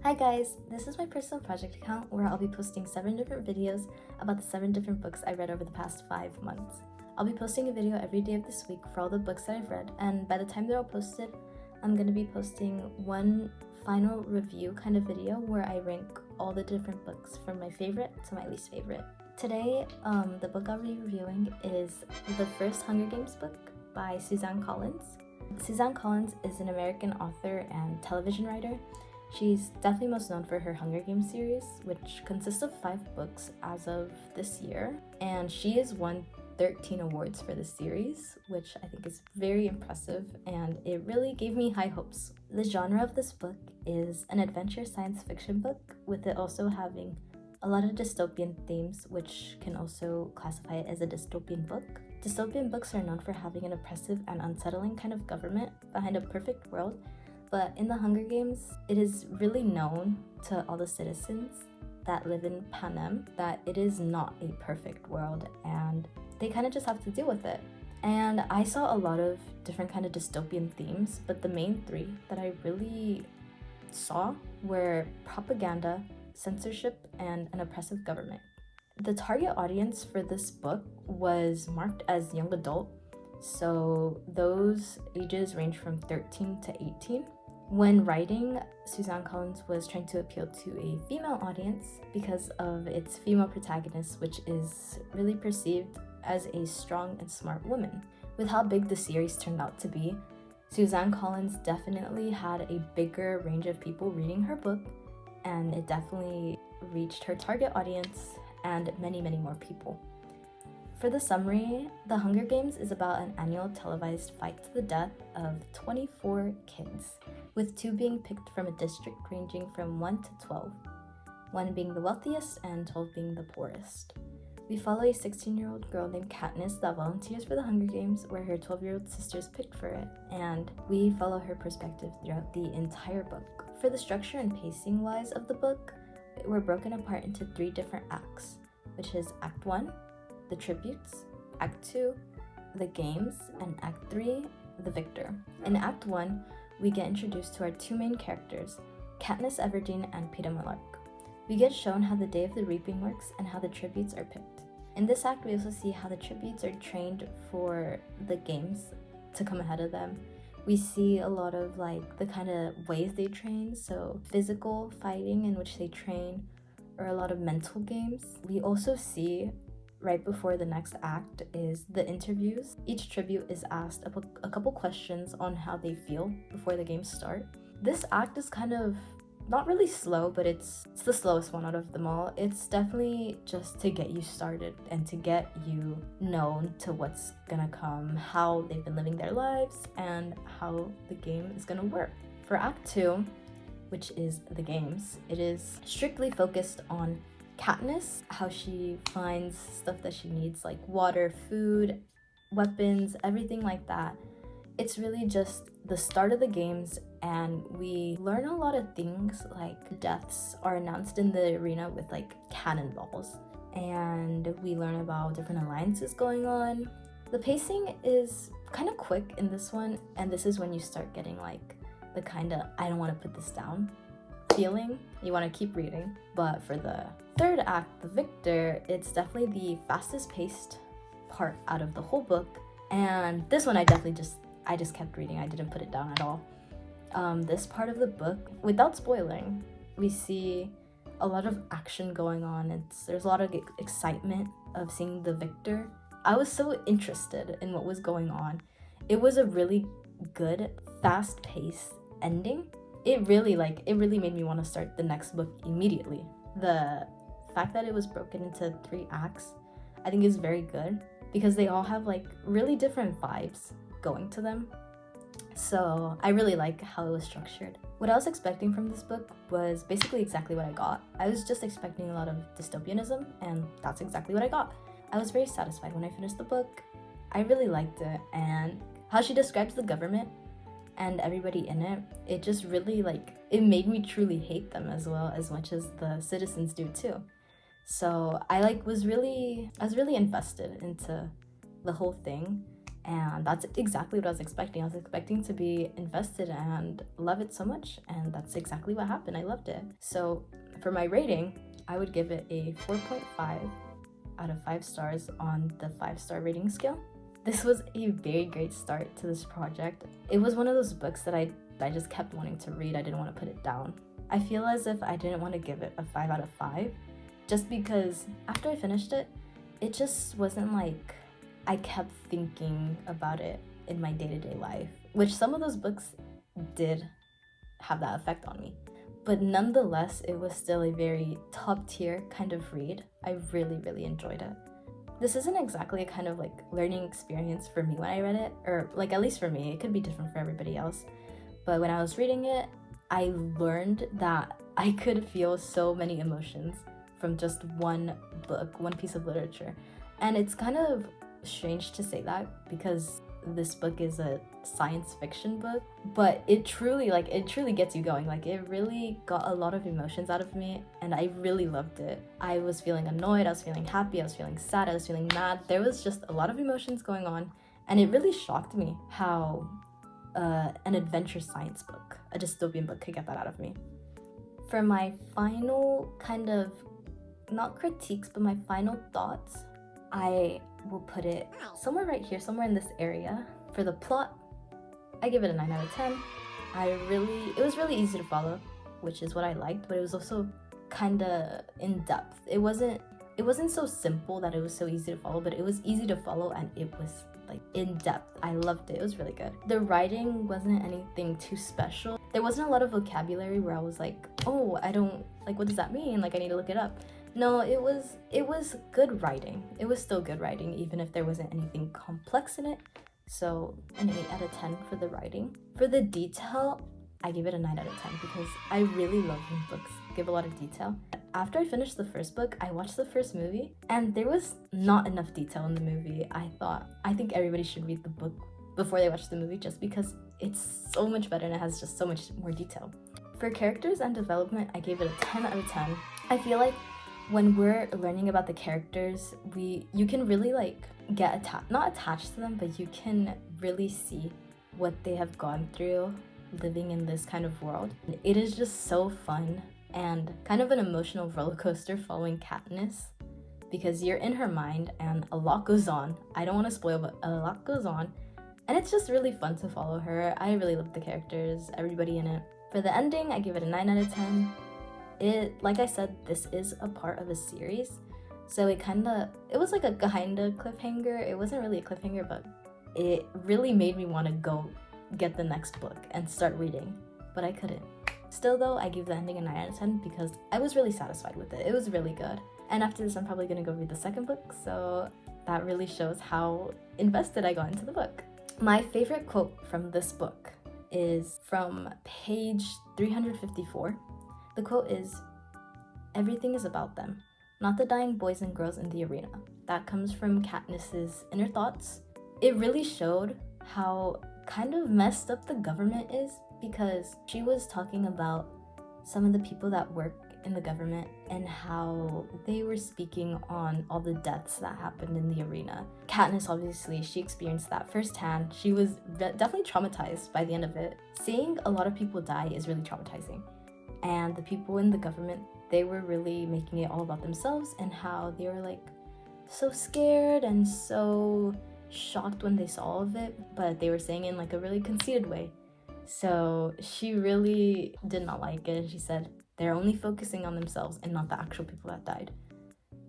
Hi guys, this is my personal project account where I'll be posting 7 different videos about the 7 different books I read over the past 5 months. I'll be posting a video every day of this week for all the books that I've read, and by the time they're all posted, I'm going to be posting one final review kind of video where I rank all the different books from my favorite to my least favorite. Today, the book I'll be reviewing is the first Hunger Games book by Suzanne Collins. Suzanne Collins is an American author and television writer. She's definitely most known for her Hunger Games series, which consists of 5 books as of this year, and she has won 13 awards for this series, which I think is very impressive, and it really gave me high hopes. The genre of this book is an adventure science fiction book, with it also having a lot of dystopian themes, which can also classify it as a dystopian book. Dystopian books are known for having an oppressive and unsettling kind of government behind a perfect world, but in the Hunger Games, it is really known to all the citizens that live in Panem that it is not a perfect world, and they kind of just have to deal with it. And I saw a lot of different kind of dystopian themes, but the main 3 that I really saw were propaganda, censorship, and an oppressive government. The target audience for this book was marked as young adult, so those ages range from 13 to 18. When writing, Suzanne Collins was trying to appeal to a female audience because of its female protagonist, which is really perceived as a strong and smart woman. With how big the series turned out to be, Suzanne Collins definitely had a bigger range of people reading her book, and it definitely reached her target audience and many, many more people. For the summary, The Hunger Games is about an annual televised fight to the death of 24 kids, with 2 being picked from a district ranging from 1 to 12, 1 being the wealthiest and 12 being the poorest. We follow a 16-year-old girl named Katniss that volunteers for the Hunger Games, where her 12-year-old sister is picked for it, and we follow her perspective throughout the entire book. For the structure and pacing-wise of the book, we're broken apart into 3 different acts, which is Act 1, the tributes, Act 2, the games, and Act 3, the victor. In Act 1, we get introduced to our 2 main characters, Katniss Everdeen and Peeta Mellark. We get shown how the Day of the Reaping works and how the tributes are picked. In this act, we also see how the tributes are trained for the games to come ahead of them. We see a lot of the kind of ways they train, so physical fighting in which they train, or a lot of mental games. We also see right before the next act is the interviews. Each tribute is asked a couple questions on how they feel before the games start. This act is kind of not really slow, but it's the slowest one out of them all. It's definitely just to get you started and to get you known to what's gonna come, how they've been living their lives, and how the game is gonna work. For Act 2, which is the games, it is strictly focused on Katniss, how she finds stuff that she needs, like water, food, weapons, everything like that. It's really just the start of the games, and we learn a lot of things, like deaths are announced in the arena with cannonballs, and we learn about different alliances going on. The pacing is kind of quick in this one, and this is when you start getting the kind of I don't want to put this down feeling. You want to keep reading. But for the 3rd act, the victor, it's definitely the fastest paced part out of the whole book, and this one I just kept reading. I didn't put it down at all. This part of the book, without spoiling, we see a lot of action going on. There's a lot of excitement of seeing the victor. I was so interested in what was going on. It was a really good, fast-paced ending. It really made me want to start the next book immediately. The fact that it was broken into 3 acts, I think is very good, because they all have really different vibes going to them. So I really like how it was structured. What I was expecting from this book was basically exactly what I got. I was just expecting a lot of dystopianism, and that's exactly what I got. I was very satisfied when I finished the book. I really liked it, and how she describes the government and everybody in it, it just really it made me truly hate them as well, as much as the citizens do too. So I was really invested into the whole thing, And that's exactly what I was expecting. I was expecting to be invested and love it so much, and that's exactly what happened. I loved it. So for my rating, I would give it a 4.5 out of 5 stars on the 5-star rating scale. This was a very great start to this project. It was one of those books that I just kept wanting to read. I didn't want to put it down. I feel as if I didn't want to give it a 5 out of 5 just because after I finished it, it just wasn't like I kept thinking about it in my day-to-day life, which some of those books did have that effect on me. But nonetheless, it was still a very top tier kind of read. I really, really enjoyed it. This isn't exactly a kind of like learning experience for me when I read it, or like at least for me, it could be different for everybody else. But when I was reading it, I learned that I could feel so many emotions from just one book, one piece of literature. And it's kind of strange to say that because this book is a science fiction book, but it truly gets you going. Like, it really got a lot of emotions out of me, and I really loved it. I was feeling annoyed, I was feeling happy, I was feeling sad, I was feeling mad. There was just a lot of emotions going on, and it really shocked me how an adventure science book, a dystopian book, could get that out of me. For my final kind of, not critiques, but my final thoughts, I will put it somewhere right here, somewhere in this area. For the plot, I give it a 9 out of 10. It was really easy to follow, which is what I liked, but it was also kind of in depth. It wasn't so simple that it was so easy to follow, but it was easy to follow and it was like in depth. I loved it. It was really good. The writing wasn't anything too special. There wasn't a lot of vocabulary where I was like, oh, I don't, like, what does that mean? Like, I need to look it up. No, it was good writing. It was still good writing, even if there wasn't anything complex in it. So an 8 out of 10 for the writing. For the detail, I give it a 9 out of 10 because I really love when books give a lot of detail. After I finished the first book, I watched the first movie, and there was not enough detail in the movie. I think everybody should read the book before they watch the movie just because it's so much better and it has just so much more detail. For characters and development, I gave it a 10 out of 10. I feel like when we're learning about the characters, you can really like get not attached to them, but you can really see what they have gone through living in this kind of world. It is just so fun and kind of an emotional roller coaster following Katniss because you're in her mind and a lot goes on. I don't want to spoil, but a lot goes on, and it's just really fun to follow her. I really love the characters, everybody in it. For the ending, I give it a 9 out of 10. Like I said, this is a part of a series, so it was like a kind of cliffhanger. It wasn't really a cliffhanger, but it really made me want to go get the next book and start reading, but I couldn't. Still though, I give the ending a 9 out of 10 because I was really satisfied with it. It was really good. And after this, I'm probably gonna go read the second book, so that really shows how invested I got into the book. My favorite quote from this book is from page 354. The quote is, "Everything is about them, not the dying boys and girls in the arena." That comes from Katniss's inner thoughts. It really showed how kind of messed up the government is because she was talking about some of the people that work in the government and how they were speaking on all the deaths that happened in the arena. Katniss, obviously, she experienced that firsthand. She was definitely traumatized by the end of it. Seeing a lot of people die is really traumatizing. And the people in the government, they were really making it all about themselves and how they were like so scared and so shocked when they saw all of it, but they were saying it in like a really conceited way. So she really did not like it, and she said they're only focusing on themselves and not the actual people that died.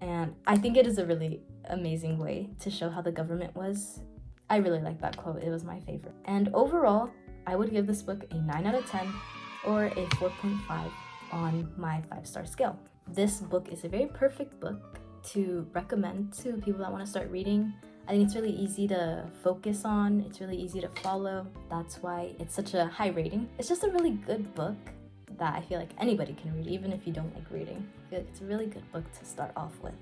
And I think it is a really amazing way to show how the government was. I really like that quote. It was my favorite. And overall, I would give this book a 9 out of 10 or a 4.5 on my 5-star scale. This book is a very perfect book to recommend to people that want to start reading. I think it's really easy to focus on, it's really easy to follow. That's why it's such a high rating. It's just a really good book that I feel like anybody can read, even if you don't like reading. I feel like it's a really good book to start off with.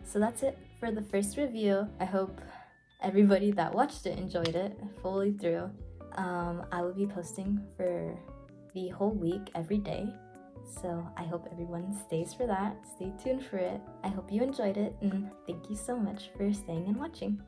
So that's it for the first review. I hope everybody that watched it enjoyed it fully through. I will be posting for the whole week every day, so I hope everyone stays for that. Stay tuned for it. I hope you enjoyed it, and thank you so much for staying and watching.